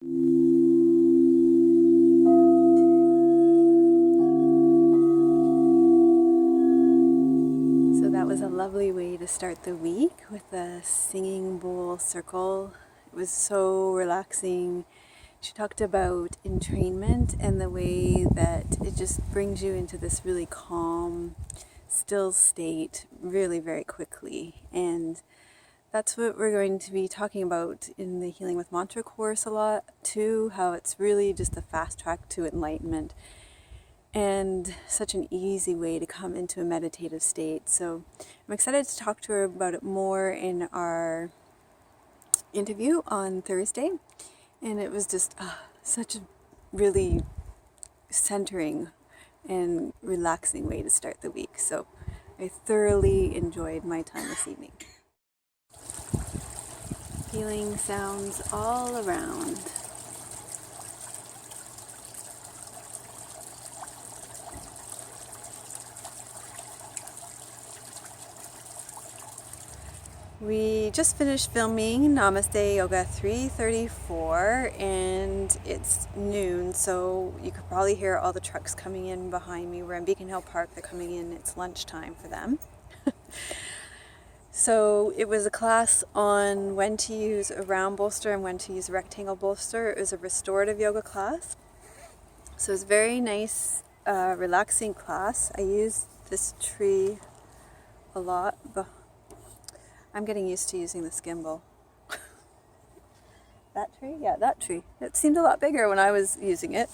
So that was a lovely way to start the week with a singing bowl circle. It was so relaxing. She talked about entrainment and the way that it just brings you into this really calm, still state really very quickly. And that's what we're going to be talking about in the Healing with Mantra course a lot too, how it's really just a fast track to enlightenment and such an easy way to come into a meditative state. So I'm excited to talk to her about it more in our interview on Thursday. And it was just such a really centering and relaxing way to start the week. So I thoroughly enjoyed my time this evening. Feeling sounds all around. We just finished filming Namaste Yoga 334 and it's noon, so you could probably hear all the trucks coming in behind me. We're in Beacon Hill Park, they're coming in, it's lunchtime for them. So it was a class on when to use a round bolster and when to use a rectangle bolster. It was a restorative yoga class. So it was a very nice, relaxing class. I used this tree a lot. I'm getting used to using this gimbal. That tree? Yeah, that tree. It seemed a lot bigger when I was using it.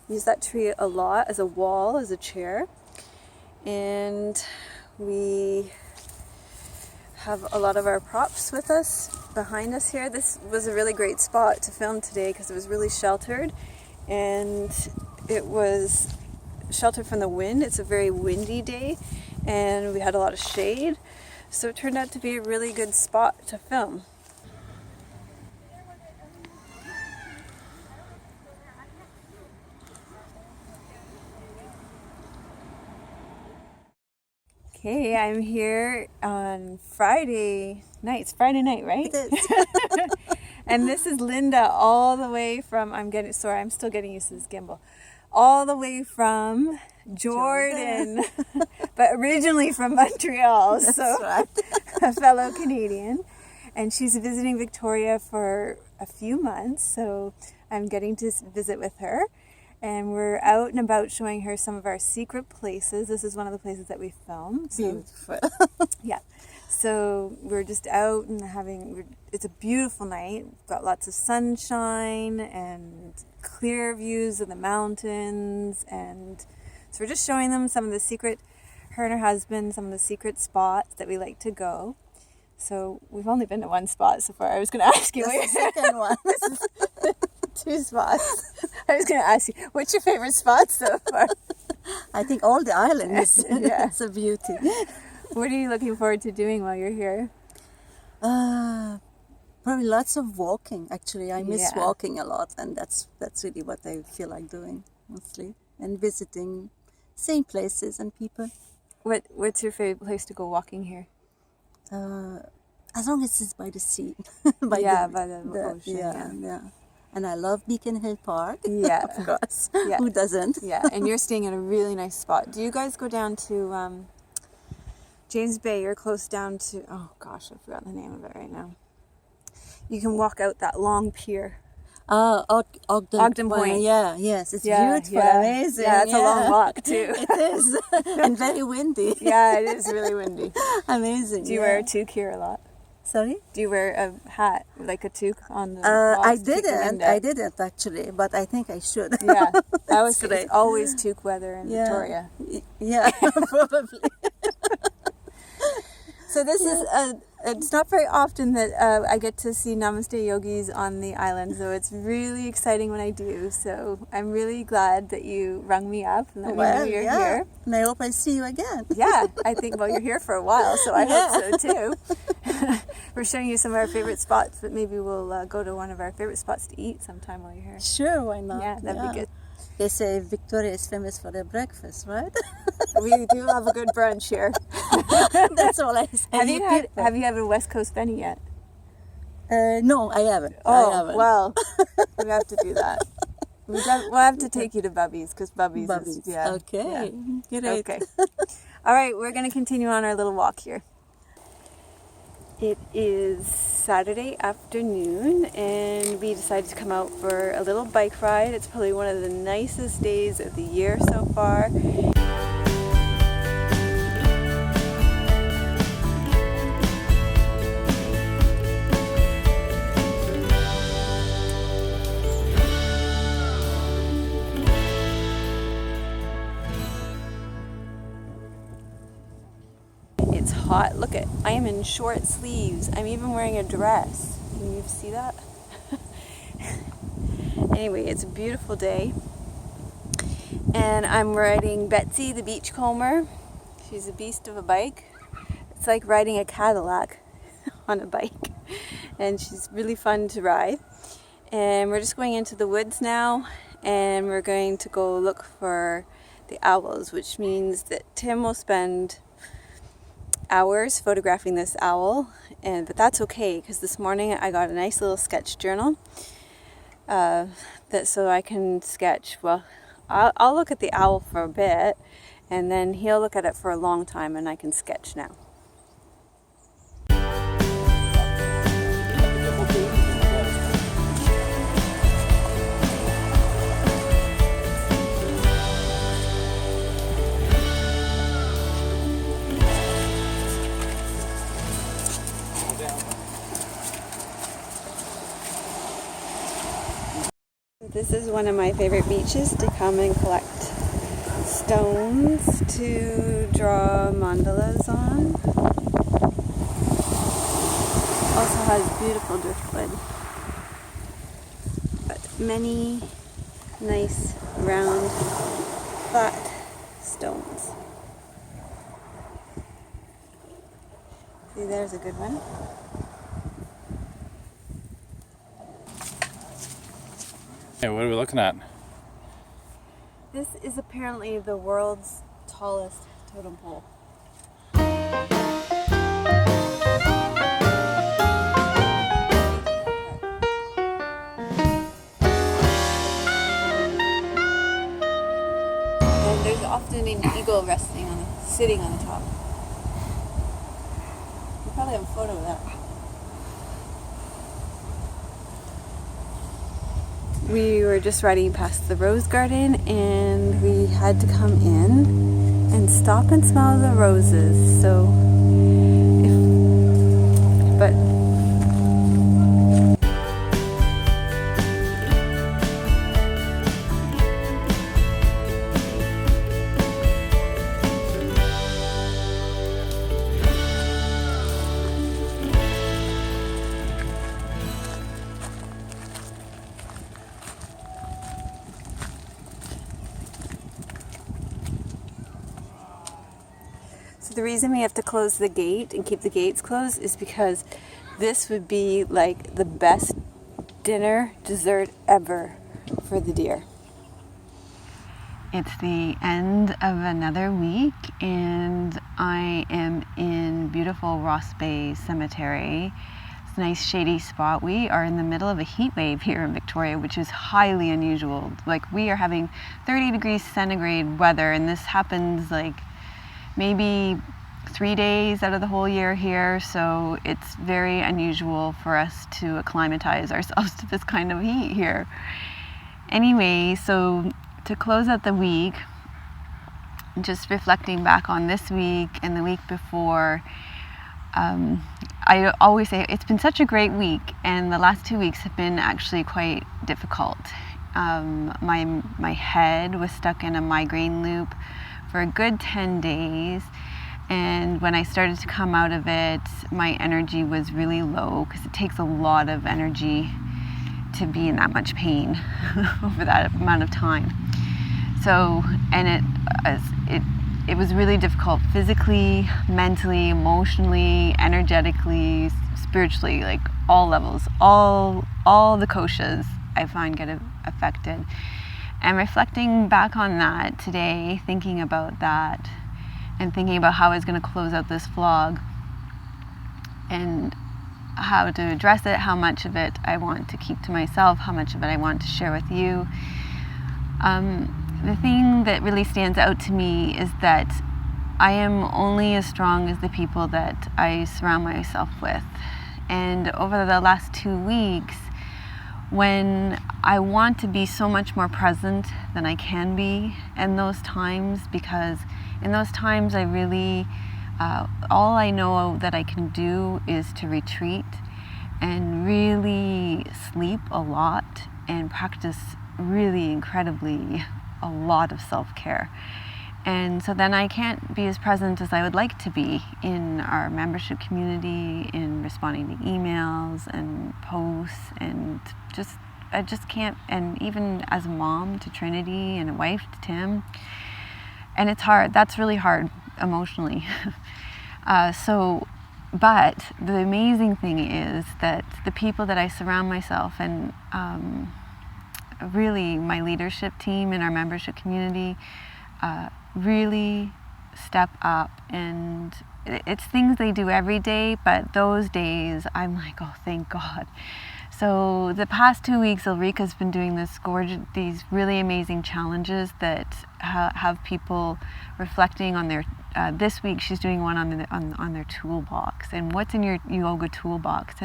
Used that tree a lot as a wall, as a chair. And we have a lot of our props with us behind us here. This was a really great spot to film today because it was really sheltered and it was sheltered from the wind. It's a very windy day and we had a lot of shade, so it turned out to be a really good spot to film. Okay, I'm here on Friday night. It's Friday night, right? It is. And this is Linda all the way from, I'm still getting used to this gimbal. All the way from Jordan, but originally from Montreal. That's so right. A fellow Canadian. And she's visiting Victoria for a few months, so I'm getting to visit with her. And we're out and about showing her some of our secret places. This is one of the places that we filmed. So, Beautiful. yeah. So we're just out and it's a beautiful night. We've got lots of sunshine and clear views of the mountains. And so we're just showing them some of the secret, her and her husband, some of the secret spots that we like to go. So we've only been to one spot so far. I was going to ask you. The second one. Two spots. I was going to ask you, what's your favorite spot so far? I think all the island is Yeah. it's a beauty. What are you looking forward to doing while you're here? Probably lots of walking. Actually, I miss Yeah. walking a lot, and that's really what I feel like doing mostly, and visiting same places and people. What's your favorite place to go walking here? As long as it's by the sea. by the ocean. Yeah. And I love Beacon Hill Park. Yeah. Of course. Yeah. Who doesn't? Yeah, and you're staying at a really nice spot. Do you guys go down to James Bay? You're close down to, oh gosh, I forgot the name of it right now. You can walk out that long pier. Ogden Point. Yeah, yes, it's beautiful, amazing. Yeah, it's a long walk too. It is, and very windy. Yeah, it is really windy. Amazing. Do you wear a toque here a lot? Sorry? Do you wear a hat, like a toque on the I walls to keep the wind out? I didn't actually, but I think I should. Yeah, that was great. it's always toque weather in Victoria. Yeah, probably. So this is it's not very often that I get to see Namaste Yogis on the island, so it's really exciting when I do. So I'm really glad that you rung me up and let me know you're here. And I hope I see you again. Yeah, I think, well, you're here for a while, so I hope so too. We're showing you some of our favorite spots, but maybe we'll go to one of our favorite spots to eat sometime while you're here. Sure, why not? Yeah, that'd be good. They say Victoria is famous for their breakfast, right? We do have a good brunch here. That's all I say. Have you had a West Coast Benny yet? No, I haven't. I Oh, haven't. well, we have to do that. We'll have to take you to Bubby's, because Bubby's is, yeah. Okay. Yeah. Great. Okay. All right, we're going to continue on our little walk here. It is Saturday afternoon, and we decided to come out for a little bike ride. It's probably one of the nicest days of the year so far. It's hot. Look at, I am in short sleeves. I'm even wearing a dress. Can you see that? Anyway, it's a beautiful day. And I'm riding Betsy the Beachcomber. She's a beast of a bike. It's like riding a Cadillac on a bike. And she's really fun to ride. And we're just going into the woods now. And we're going to go look for the owls, which means that Tim will spend hours photographing this owl, but that's okay, because this morning I got a nice little sketch journal so I can sketch. Well, I'll look at the owl for a bit, and then he'll look at it for a long time, and I can sketch now. This is one of my favorite beaches to come and collect stones to draw mandalas on. Also has beautiful driftwood, but many nice round flat stones. See, there's a good one. Hey, what are we looking at? This is apparently the world's tallest totem pole. And there's often an eagle sitting on the top. You probably have a photo of that. We were just riding past the rose garden, and we had to come in and stop and smell the roses. So the reason we have to close the gate and keep the gates closed is because this would be like the best dessert ever for the deer. It's the end of another week, and I am in beautiful Ross Bay Cemetery. It's a nice shady spot. We are in the middle of a heat wave here in Victoria, which is highly unusual. Like, we are having 30 degrees centigrade weather, and this happens like maybe 3 days out of the whole year here, so it's very unusual for us to acclimatize ourselves to this kind of heat here. Anyway, so to close out the week, just reflecting back on this week and the week before, I always say it's been such a great week, and the last 2 weeks have been actually quite difficult. My head was stuck in a migraine loop for a good 10 days, and when I started to come out of it, my energy was really low, because it takes a lot of energy to be in that much pain over that amount of time. So, and it was really difficult physically, mentally, emotionally, energetically, spiritually, like all levels, all the koshas I find get affected. And reflecting back on that today, thinking about that, and thinking about how I was going to close out this vlog, and how to address it, how much of it I want to keep to myself, how much of it I want to share with you. The thing that really stands out to me is that I am only as strong as the people that I surround myself with. And over the last 2 weeks, when I want to be so much more present than I can be in those times, because in those times I really, all I know that I can do is to retreat and really sleep a lot and practice really incredibly a lot of self-care. And so then I can't be as present as I would like to be in our membership community, in responding to emails and posts, and I just can't, and even as a mom to Trinity and a wife to Tim. And it's hard, that's really hard emotionally. But the amazing thing is that the people that I surround myself and really my leadership team in our membership community really step up, and it's things they do every day, but those days I'm like, oh, thank God. So the past 2 weeks, Ulrika's been doing these really amazing challenges that have people reflecting on their. This week she's doing one on their toolbox, and what's in your yoga toolbox.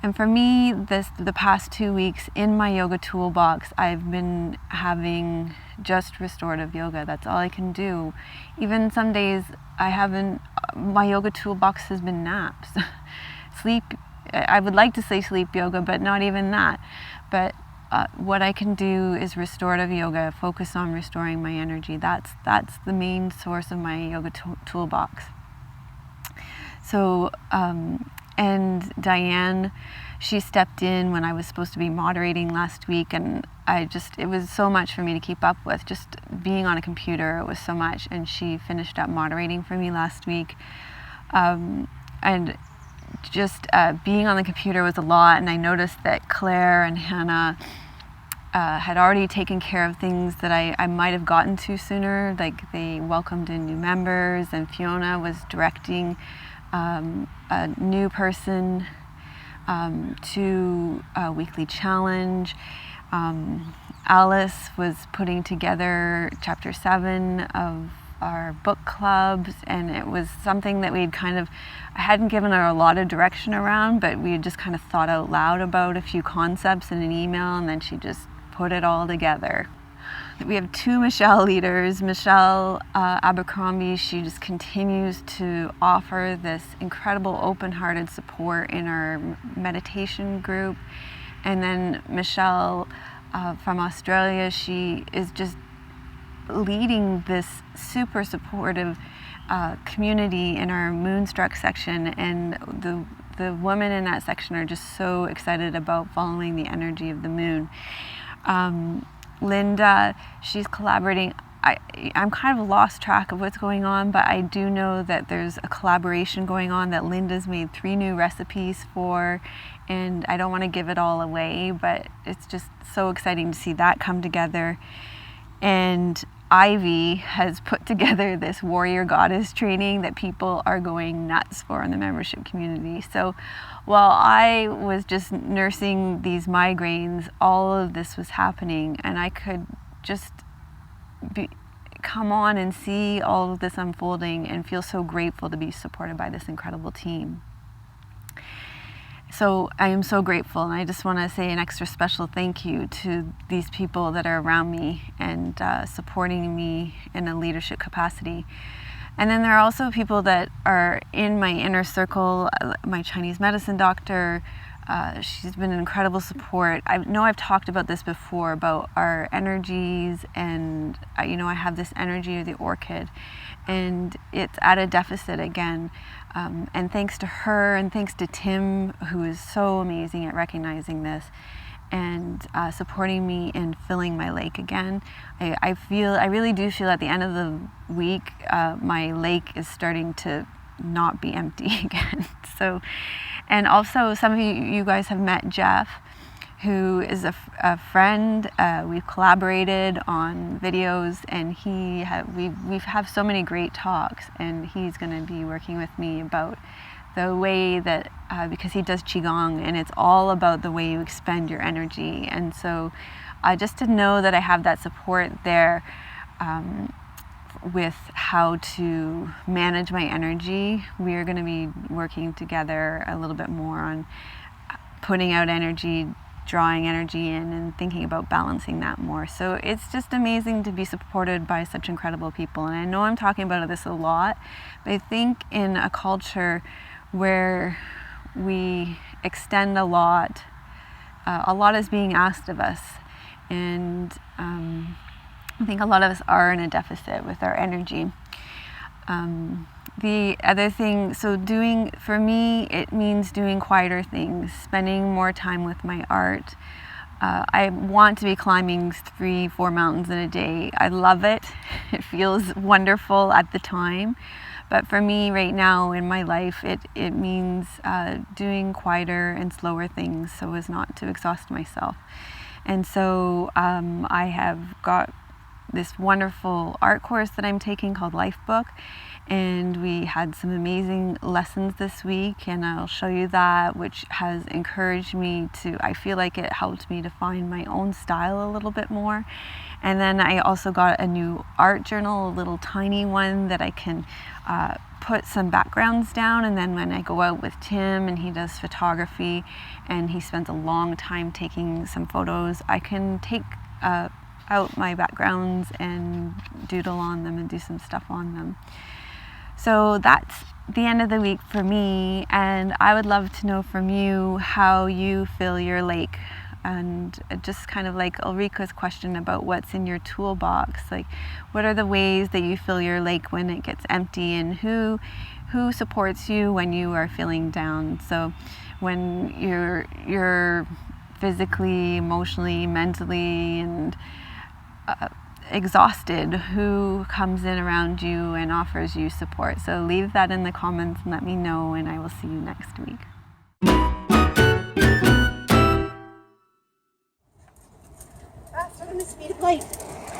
And for me, the past 2 weeks in my yoga toolbox, I've been having just restorative yoga. That's all I can do. Even some days my yoga toolbox has been naps. Sleep, I would like to say sleep yoga, but not even that. But what I can do is restorative yoga, focus on restoring my energy. That's the main source of my yoga toolbox. So, and Diane, she stepped in when I was supposed to be moderating last week, and it was so much for me to keep up with. Just being on a computer, it was so much, and she finished up moderating for me last week. And just being on the computer was a lot, and I noticed that Claire and Hannah had already taken care of things that I might have gotten to sooner, like they welcomed in new members, and Fiona was directing a new person to a weekly challenge. Alice was putting together chapter 7 of our book clubs, and it was something that I hadn't given her a lot of direction around, but we had just kind of thought out loud about a few concepts in an email, and then she just put it all together. We have 2 Michele leaders. Michele Abercrombie, she just continues to offer this incredible open-hearted support in our meditation group. And then Michele from Australia, she is just leading this super supportive community in our Moonstruck section, and the women in that section are just so excited about following the energy of the moon. Linda, she's collaborating. I'm kind of lost track of what's going on, but I do know that there's a collaboration going on that Linda's made 3 new recipes for, and I don't want to give it all away, but it's just so exciting to see that come together. And Ivy has put together this warrior goddess training that people are going nuts for in the membership community. So while I was just nursing these migraines, all of this was happening, and I could just come on and see all of this unfolding and feel so grateful to be supported by this incredible team. So I am so grateful, and I just want to say an extra special thank you to these people that are around me and supporting me in a leadership capacity. And then there are also people that are in my inner circle. My Chinese medicine doctor, she's been an incredible support. I know I've talked about this before, about our energies, and I have this energy of the orchid, and it's at a deficit again. And thanks to her, and thanks to Tim, who is so amazing at recognizing this and supporting me in filling my lake again. I really do feel at the end of the week, my lake is starting to not be empty again. So, and also some of you guys have met Jeff, who is a friend. We've collaborated on videos, and we have so many great talks, and he's going to be working with me about the way that, because he does Qigong, and it's all about the way you expend your energy. And so just to know that I have that support there with how to manage my energy. We are going to be working together a little bit more on putting out energy, drawing energy in, and thinking about balancing that more. So it's just amazing to be supported by such incredible people. And I know I'm talking about this a lot, but I think in a culture where we extend a lot is being asked of us. And I think a lot of us are in a deficit with our energy. The other thing, for me, it means doing quieter things, spending more time with my art. I want to be climbing 3-4 mountains in a day. I love it. It feels wonderful at the time. But for me right now in my life, it means doing quieter and slower things so as not to exhaust myself. And so I have got this wonderful art course that I'm taking called Lifebook, and we had some amazing lessons this week, and I'll show you that, which has encouraged me I feel like it helped me to find my own style a little bit more. And then I also got a new art journal, a little tiny one that I can put some backgrounds down, and then when I go out with Tim and he does photography and he spends a long time taking some photos, I can take out my backgrounds and doodle on them and do some stuff on them. So that's the end of the week for me, and I would love to know from you how you fill your lake, and just kind of like Ulrika's question about what's in your toolbox, like what are the ways that you fill your lake when it gets empty, and who supports you when you are feeling down. So when you're physically, emotionally, mentally, and exhausted, who comes in around you and offers you support. So leave that in the comments and let me know, and I will see you next week. Faster than the speed of light.